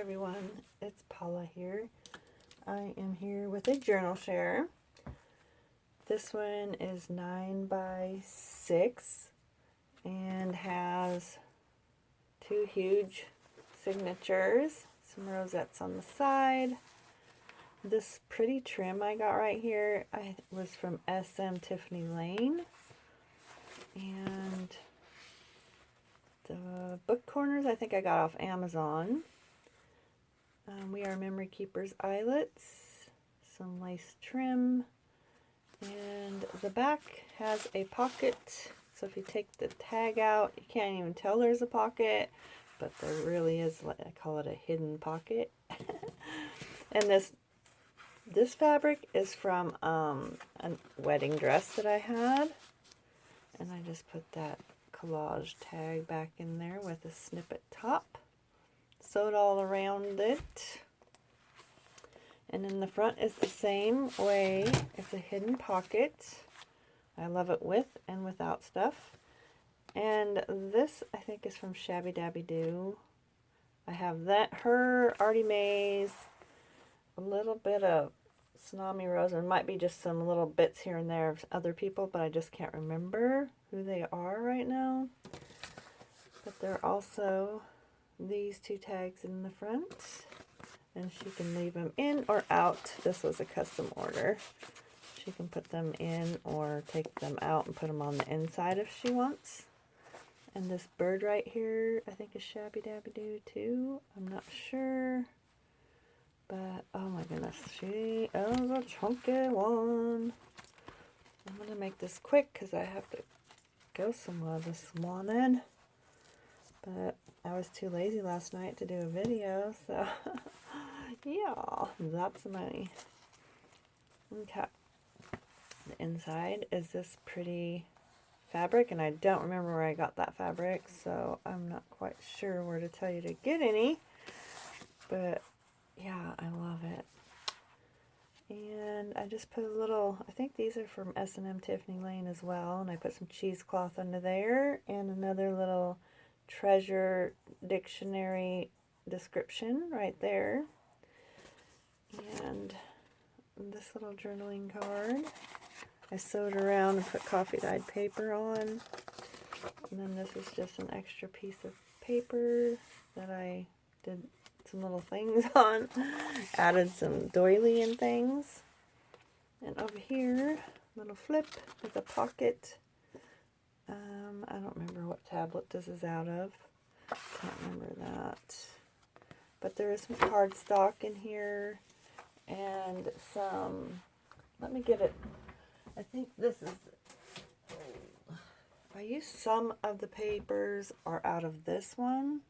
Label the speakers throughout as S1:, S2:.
S1: everyone, it's Paula here. I am here with a journal share. This one is 9 by 6 and has two huge signatures, some rosettes on the side. This pretty trim I got right here was from SM Tiffany Lane, and the book corners I think I got off Amazon. We Are Memory Keepers eyelets, some lace trim, and the back has a pocket, so if you take the tag out you can't even tell there's a pocket, but there really is, I call it a hidden pocket. And this fabric is from a wedding dress that I had, and I just put that collage tag back in there with a snippet top. Sewed all around it, and in the front is the same way. It's a hidden pocket. I love it with and without stuff. And this I think is from Shabby I have her Artie Mae's, a little bit of Tsunami Rose, and might be just some little bits here and there of other people, but I just can't remember who they are right now. But they're also these two tags in the front, and she can leave them in or out. This was a custom order. She can put them in or take them out and put them on the inside if she wants. And this bird right here I think is Shabby too. I'm not sure, but oh my goodness, she is a chunky one. I'm gonna make this quick because I have to go somewhere this morning, but I was too lazy last night to do a video, so yeah, lots of money. Okay, the inside is this pretty fabric, and I don't remember where I got that fabric, so I'm not quite sure where to tell you to get any, but yeah, I love it. And I just put a little, I think these are from SM Tiffany Lane as well, and I put some cheesecloth under there and another little treasure dictionary description right there, and this little journaling card I sewed around and put coffee dyed paper on, and then this is just an extra piece of paper that I did some little things on, added some doily and things. And over here, little flip with a pocket. I don't remember what tablet this is out of. Can't remember that. But there is some cardstock in here and some, let me get it. I think this is, I used some of the papers are out of this one.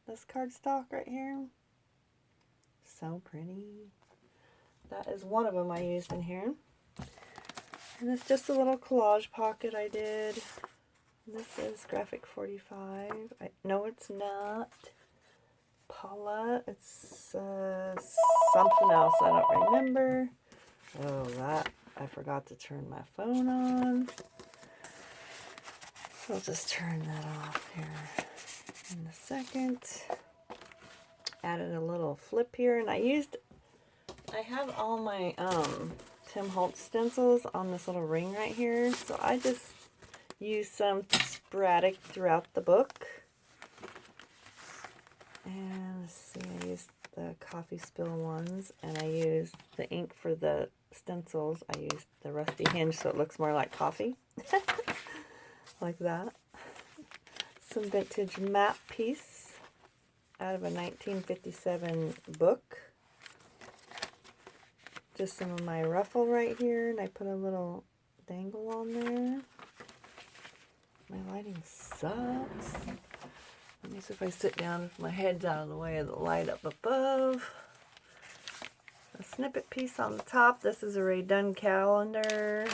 S1: This cardstock right here. So pretty. That is one of them I used in here. And it's just a little collage pocket I did. This is Graphic 45. No, it's not Paula. It's something else. I don't remember. Oh, I forgot to turn my phone on. So I'll just turn that off here in a second. Added a little flip here, and I have all my Tim Holtz stencils on this little ring right here, so I just used some sporadic throughout the book. And let's see, I used the coffee spill ones, and I used the ink for the stencils. I used the rusty hinge so it looks more like coffee. Like that. Some vintage map piece out of a 1957 book. Just some of my ruffle right here, and I put a little dangle on there. My lighting sucks. Let me see if I sit down with my head's out of the way of the light up above. A snippet piece on the top. This is a Ray Dunn calendar.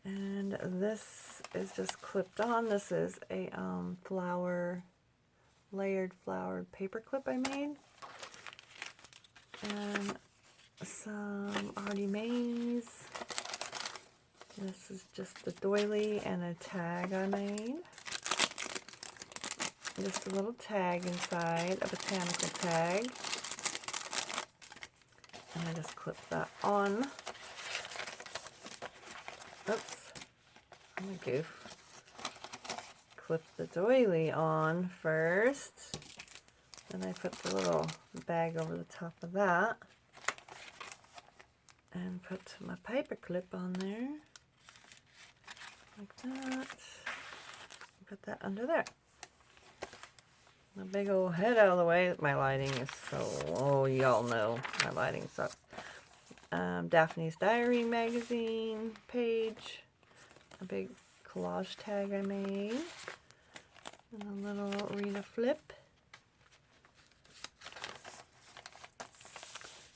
S1: And this is just clipped on. This is a layered flowered paper clip I made. And some Artie Mae's. This is just the doily and a tag I made. just a little tag inside, a botanical tag. And I just clip that on. Oops, I'm a goof. Clip the doily on first. Then I put the little bag over the top of that. And put my paper clip on there. Like that. Put that under there. The big old head out of the way. My lighting is so, oh, y'all know my lighting sucks. Daphne's Diary magazine page. A big collage tag I made. And a little Rita flip.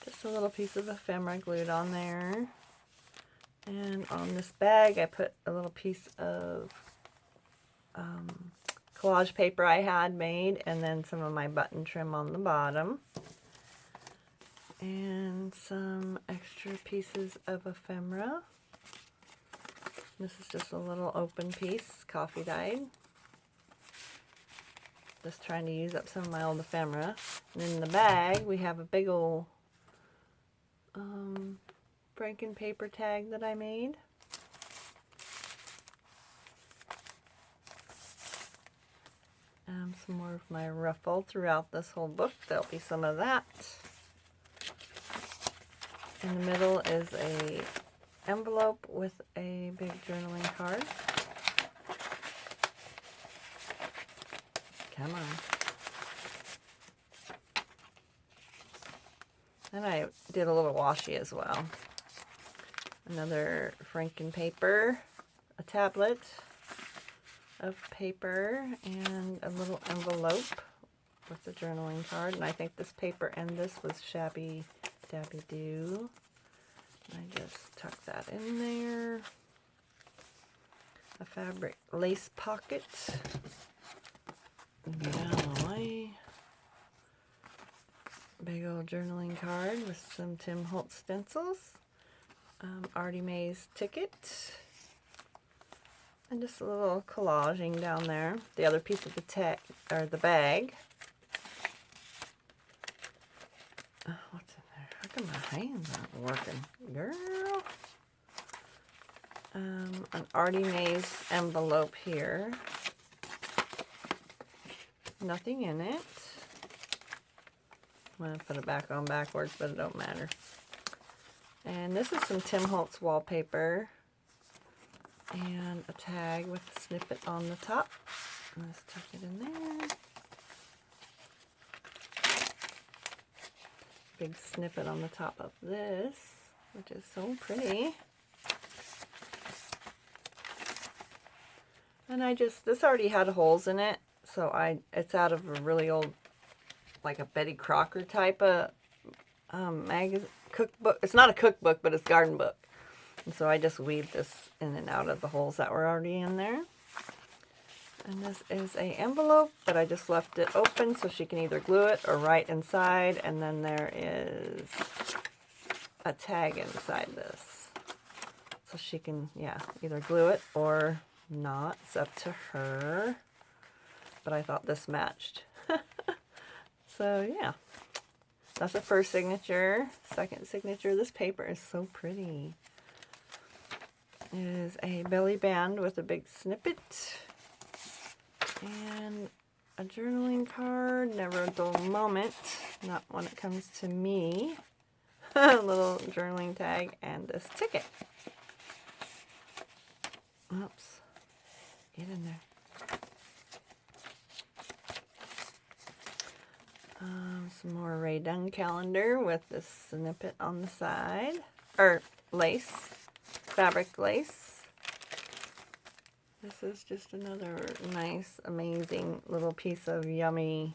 S1: Just a little piece of ephemera glued on there. And on this bag I put a little piece of collage paper I had made, and then some of my button trim on the bottom, and some extra pieces of ephemera. This is just a little open piece, coffee dyed. Just trying to use up some of my old ephemera. And in the bag we have a big old Franken paper tag that I made. Some more of my ruffle throughout this whole book. There'll be some of that. In the middle is a envelope with a big journaling card. Come on. And I did a little washi as well. Another Franken paper, a tablet of paper, and a little envelope with the journaling card. And I think this paper and this was Shabby Dabby Doo. I just tuck that in there. A fabric lace pocket. Now a big old journaling card with some Tim Holtz stencils. Artie Mae's ticket. And just a little collaging down there. The other piece of the bag. What's in there? How come my hands aren't working? Girl. An Artie Mae's envelope here. Nothing in it. I'm going to put it back on backwards, but it don't matter. And this is some Tim Holtz wallpaper. And a tag with a snippet on the top. Let's tuck it in there. Big snippet on the top of this, which is so pretty. And this already had holes in it, so it's out of a really old, like a Betty Crocker type of magazine, cookbook. It's not a cookbook, but it's a garden book. And so I just weaved this in and out of the holes that were already in there. And this is an envelope, but I just left it open so she can either glue it or write inside. And then there is a tag inside this. So she can, either glue it or not. It's up to her. But I thought this matched. So, yeah. That's the first signature. Second signature. This paper is so pretty. It is a belly band with a big snippet. And a journaling card. Never a dull moment. Not when it comes to me. A little journaling tag and this ticket. Oops. Get in there. Some more Ray Dunn calendar with this snippet on the side. Or lace. Fabric lace. This is just another nice, amazing little piece of yummy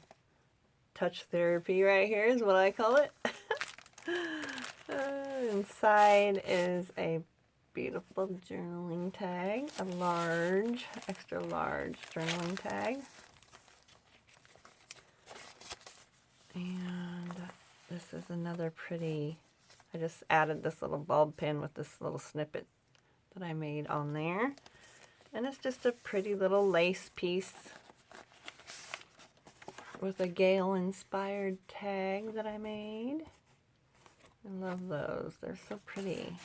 S1: touch therapy right here is what I call it. Inside is a beautiful journaling tag. A large, extra large journaling tag. And this is another pretty, I just added this little bulb pin with this little snippet that I made on there. And it's just a pretty little lace piece. with a Gale-inspired tag that I made. I love those. They're so pretty.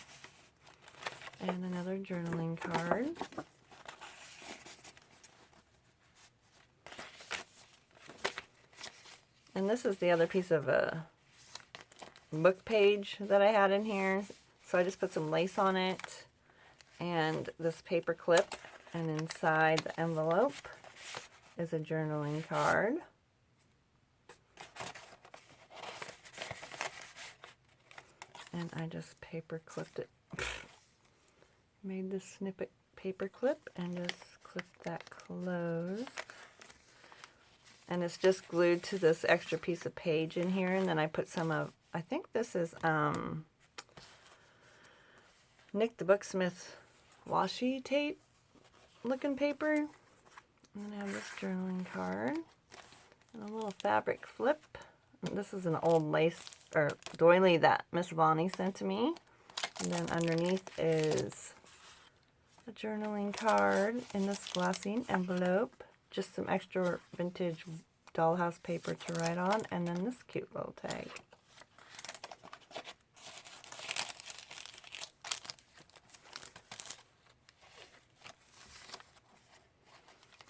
S1: And another journaling card. And this is the other piece of a book page that I had in here. So I just put some lace on it and this paper clip. And inside the envelope is a journaling card. And I just paper clipped it. Made this snippet paper clip and just clipped that closed. And it's just glued to this extra piece of page in here. And then I put some of, I think this is Nick the Booksmith washi tape looking paper. And then I have this journaling card. And a little fabric flip. And this is an old lace or doily that Miss Bonnie sent to me. And then underneath is a journaling card in this glassine envelope. Just some extra vintage dollhouse paper to write on. And then this cute little tag.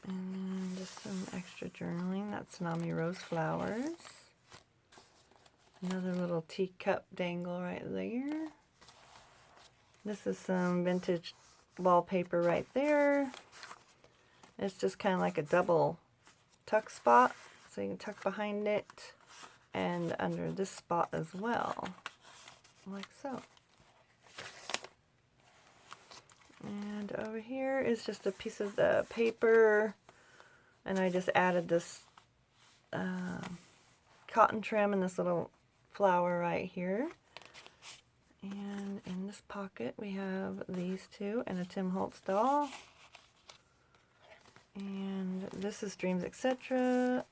S1: And then just some extra journaling. That's Tsunami Rose Flowers. Another little teacup dangle right there. This is some vintage wallpaper right there. It's just kind of like a double tuck spot. So you can tuck behind it and under this spot as well. Like so. And over here is just a piece of the paper. And I just added this cotton trim and this little flower right here. And in this pocket we have these two and a Tim Holtz doll. And this is Dreams Etc.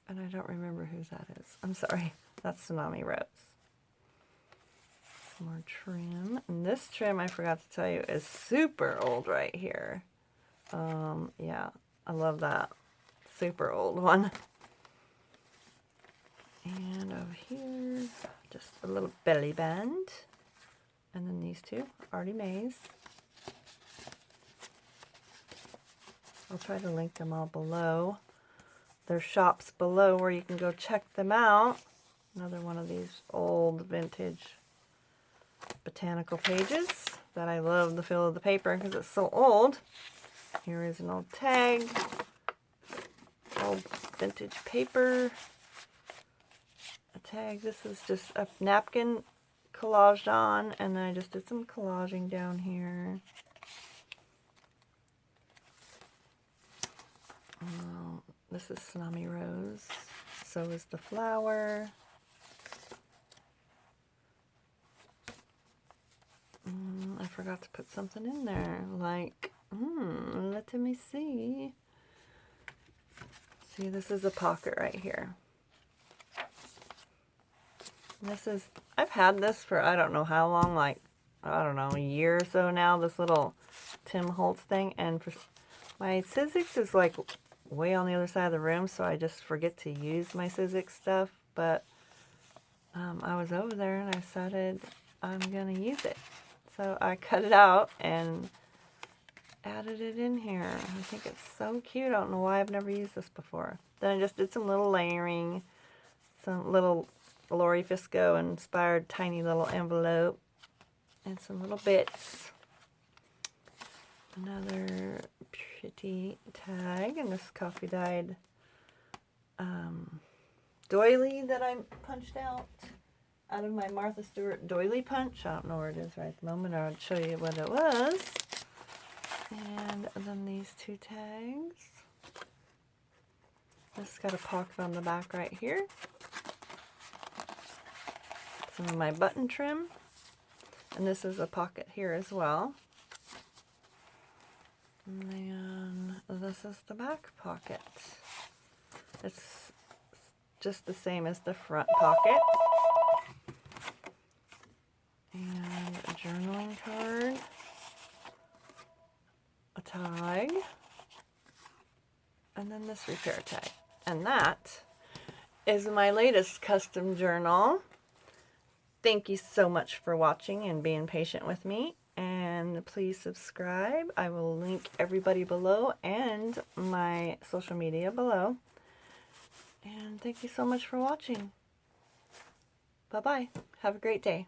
S1: And I don't remember whose that is. I'm sorry. That's Tsunami Rose. Some more trim. And this trim, I forgot to tell you, is super old right here. Yeah, I love that. Super old one. And over here, just a little belly band. And then these two, Artie Mae's. I'll try to link them all below. There's shops below where you can go check them out. Another one of these old vintage botanical pages that I love the feel of the paper because it's so old. Here is an old tag. Old vintage paper. A tag. This is just a napkin collaged on, and then I just did some collaging down here. This is Tsunami Rose. So is the flower. I forgot to put something in there. Like, let me see. See, this is a pocket right here. This is, I've had this for I don't know how long, like, I don't know, a year or so now, this little Tim Holtz thing. And for, my Sizzix is like way on the other side of the room, so I just forget to use my Sizzix stuff. But I was over there and I decided I'm going to use it. So I cut it out and added it in here. I think it's so cute. I don't know why I've never used this before. Then I just did some little layering, some little Lori Fisco inspired tiny little envelope, and some little bits. Another pretty tag, and this coffee dyed doily that I punched out of my Martha Stewart doily punch. I don't know where it is right at the moment, or I'll show you what it was. And then these two tags. This got a pocket on the back right here. Some of my button trim. And this is a pocket here as well. And then this is the back pocket. It's just the same as the front pocket. And a journaling card. A tag. And then this repair tag. And that is my latest custom journal. Thank you so much for watching and being patient with me. And please subscribe. I will link everybody below and my social media below. And thank you so much for watching. Bye-bye. Have a great day.